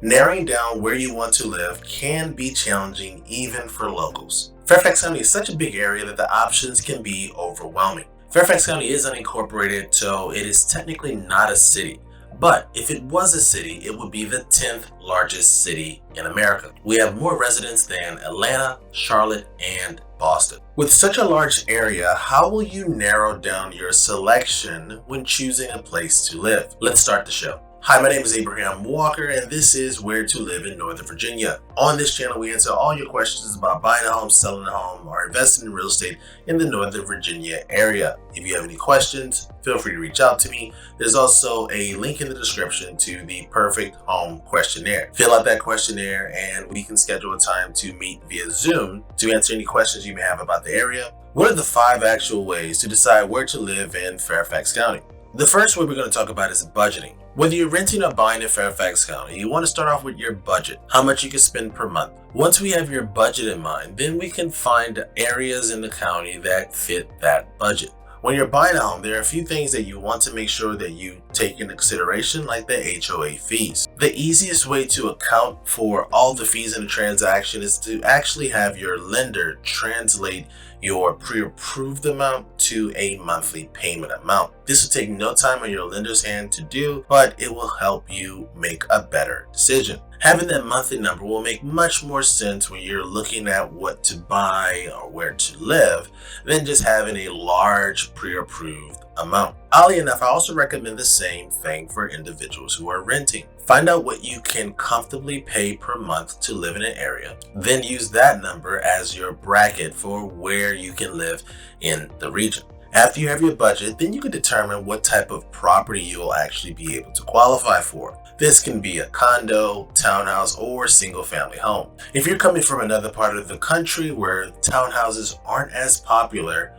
Narrowing down where you want to live can be challenging even for locals. Fairfax County is such a big area that the options can be overwhelming. Fairfax County is unincorporated, so it is technically not a city. But if it was a city, it would be the 10th largest city in America. We have more residents than Atlanta, Charlotte, and Boston. With such a large area, how will you narrow down your selection when choosing a place to live? Let's start the show. Hi, my name is Abraham Walker, and this is Where to Live in Northern Virginia. On this channel, we answer all your questions about buying a home, selling a home, or investing in real estate in the Northern Virginia area. If you have any questions, feel free to reach out to me. There's also a link in the description to the Perfect Home Questionnaire. Fill out that questionnaire, and we can schedule a time to meet via Zoom to answer any questions you may have about the area. What are the 5 actual ways to decide where to live in Fairfax County? The first way we're going to talk about is budgeting. Whether you're renting or buying in Fairfax County, you want to start off with your budget, how much you can spend per month. Once we have your budget in mind, then we can find areas in the county that fit that budget. When you're buying a home, there are a few things that you want to make sure that you take into consideration, like the HOA fees. The easiest way to account for all the fees in a transaction is to actually have your lender translate your pre-approved amount to a monthly payment amount. This will take no time on your lender's hand to do, but it will help you make a better decision. Having that monthly number will make much more sense when you're looking at what to buy or where to live than just having a large pre-approved amount. Oddly enough, I also recommend the same thing for individuals who are renting. Find out what you can comfortably pay per month to live in an area, then use that number as your bracket for where you can live in the region. After you have your budget, then you can determine what type of property you will actually be able to qualify for. This can be a condo, townhouse, or single family home. If you're coming from another part of the country where townhouses aren't as popular,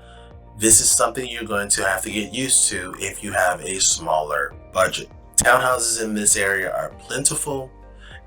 this is something you're going to have to get used to if you have a smaller budget. Townhouses in this area are plentiful,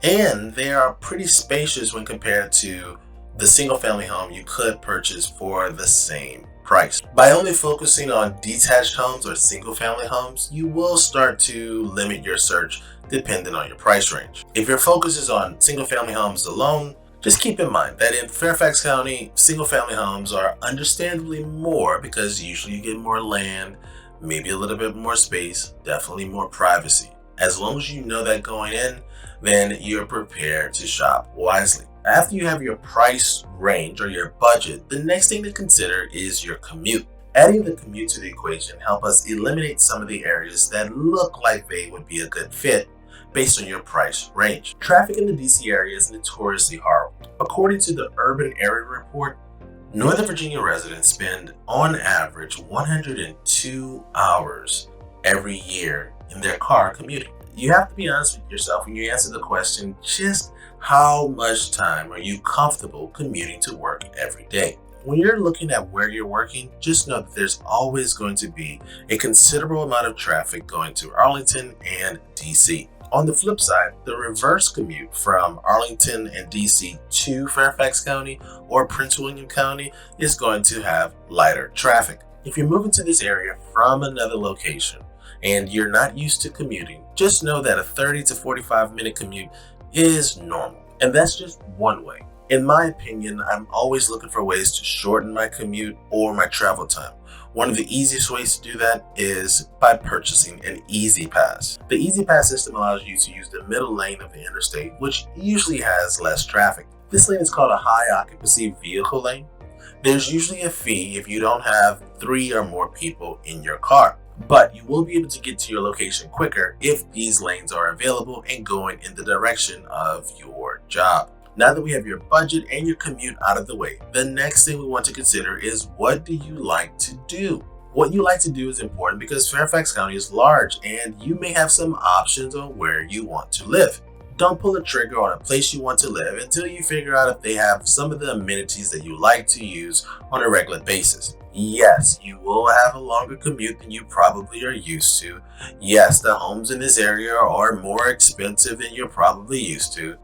and they are pretty spacious when compared to the single family home you could purchase for the same price. By only focusing on detached homes or single family homes, you will start to limit your search depending on your price range. If your focus is on single family homes alone, just keep in mind that in Fairfax County, single family homes are understandably more because usually you get more land, maybe a little bit more space, definitely more privacy. As long as you know that going in, then you're prepared to shop wisely. After you have your price range or your budget, the next thing to consider is your commute. Adding the commute to the equation helps us eliminate some of the areas that look like they would be a good fit based on your price range. Traffic in the DC area is notoriously horrible. According to the Urban Area Report, Northern Virginia residents spend on average 102 hours every year in their car commuting. You have to be honest with yourself when you answer the question, just how much time are you comfortable commuting to work every day? When you're looking at where you're working, just know that there's always going to be a considerable amount of traffic going to Arlington and DC. On the flip side, the reverse commute from Arlington and DC to Fairfax County or Prince William County is going to have lighter traffic. If you're moving to this area from another location and you're not used to commuting, just know that a 30 to 45 minute commute is normal. And that's just one way. In my opinion, I'm always looking for ways to shorten my commute or my travel time. One of the easiest ways to do that is by purchasing an Easy Pass. The Easy Pass system allows you to use the middle lane of the interstate, which usually has less traffic. This lane is called a high occupancy vehicle lane. There's usually a fee if you don't have 3 or more people in your car, but you will be able to get to your location quicker if these lanes are available and going in the direction of your job. Now that we have your budget and your commute out of the way, the next thing we want to consider is, what do you like to do? What you like to do is important because Fairfax County is large and you may have some options on where you want to live. Don't pull the trigger on a place you want to live until you figure out if they have some of the amenities that you like to use on a regular basis. Yes, you will have a longer commute than you probably are used to. Yes, the homes in this area are more expensive than you're probably used to.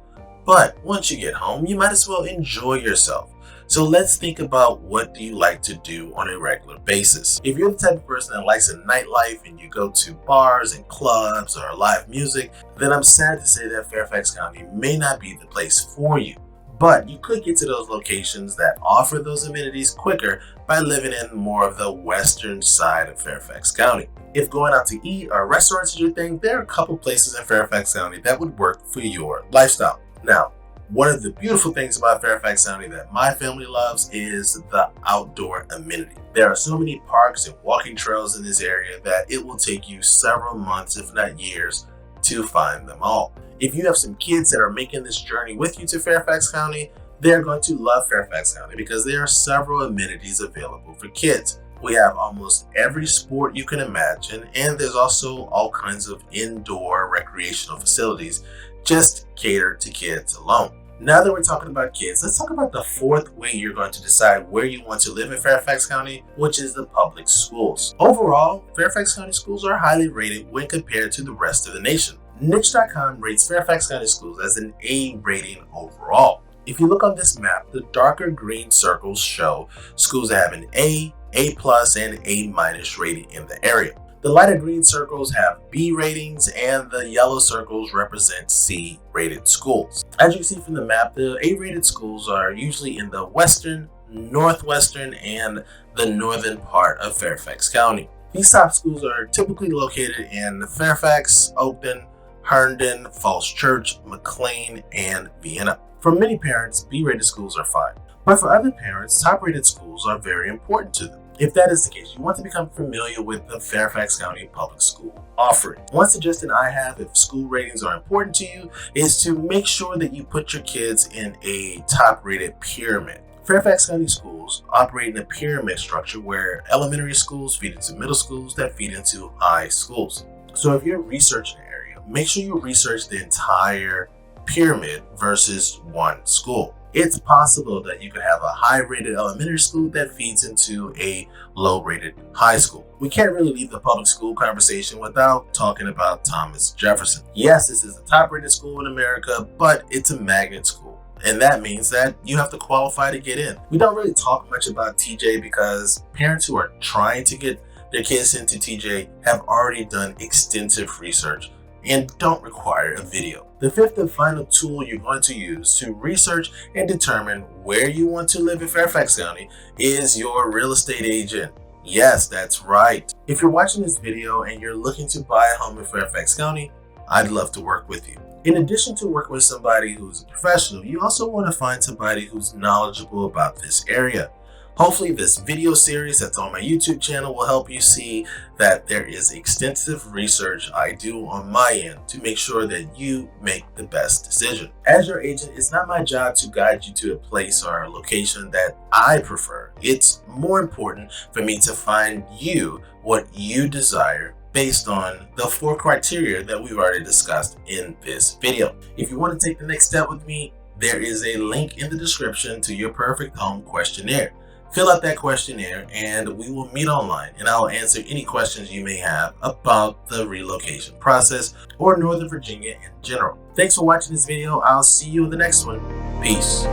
But once you get home, you might as well enjoy yourself. So let's think about, what do you like to do on a regular basis? If you're the type of person that likes a nightlife and you go to bars and clubs or live music, then I'm sad to say that Fairfax County may not be the place for you. But you could get to those locations that offer those amenities quicker by living in more of the western side of Fairfax County. If going out to eat or restaurants is your thing, there are a couple places in Fairfax County that would work for your lifestyle. Now, one of the beautiful things about Fairfax County that my family loves is the outdoor amenity. There are so many parks and walking trails in this area that it will take you several months, if not years, to find them all. If you have some kids that are making this journey with you to Fairfax County, they're going to love Fairfax County because there are several amenities available for kids. We have almost every sport you can imagine, and there's also all kinds of indoor recreational facilities just catered to kids alone. Now that we're talking about kids, let's talk about the fourth way you're going to decide where you want to live in Fairfax County, which is the public schools. Overall, Fairfax County schools are highly rated when compared to the rest of the nation. Niche.com rates Fairfax County schools as an A rating overall. If you look on this map, the darker green circles show schools that have an A+, and A- rating in the area. The lighter green circles have B ratings, and the yellow circles represent C-rated schools. As you can see from the map, the A-rated schools are usually in the western, northwestern, and the northern part of Fairfax County. These top schools are typically located in Fairfax, Oakton, Herndon, Falls Church, McLean, and Vienna. For many parents, B-rated schools are fine. But for other parents, top-rated schools are very important to them. If that is the case, you want to become familiar with the Fairfax County Public School offering. One suggestion I have, if school ratings are important to you, is to make sure that you put your kids in a top-rated pyramid. Fairfax County schools operate in a pyramid structure where elementary schools feed into middle schools that feed into high schools. So if you're researching an area, make sure you research the entire pyramid versus one school. It's possible that you could have a high-rated elementary school that feeds into a low-rated high school. We can't really leave the public school conversation without talking about Thomas Jefferson. Yes, this is the top-rated school in America, but it's a magnet school. And that means that you have to qualify to get in. We don't really talk much about TJ because parents who are trying to get their kids into TJ have already done extensive research and don't require a video. The fifth and final tool you're going to use to research and determine where you want to live in Fairfax County is your real estate agent. Yes, that's right. If you're watching this video and you're looking to buy a home in Fairfax County, I'd love to work with you. In addition to working with somebody who's a professional, you also want to find somebody who's knowledgeable about this area. Hopefully this video series that's on my YouTube channel will help you see that there is extensive research I do on my end to make sure that you make the best decision. As your agent, it's not my job to guide you to a place or a location that I prefer. It's more important for me to find you what you desire based on the 4 criteria that we've already discussed in this video. If you want to take the next step with me, there is a link in the description to your perfect home questionnaire. Fill out that questionnaire and we will meet online, and I'll answer any questions you may have about the relocation process or Northern Virginia in general. Thanks for watching this video. I'll see you in the next one. Peace.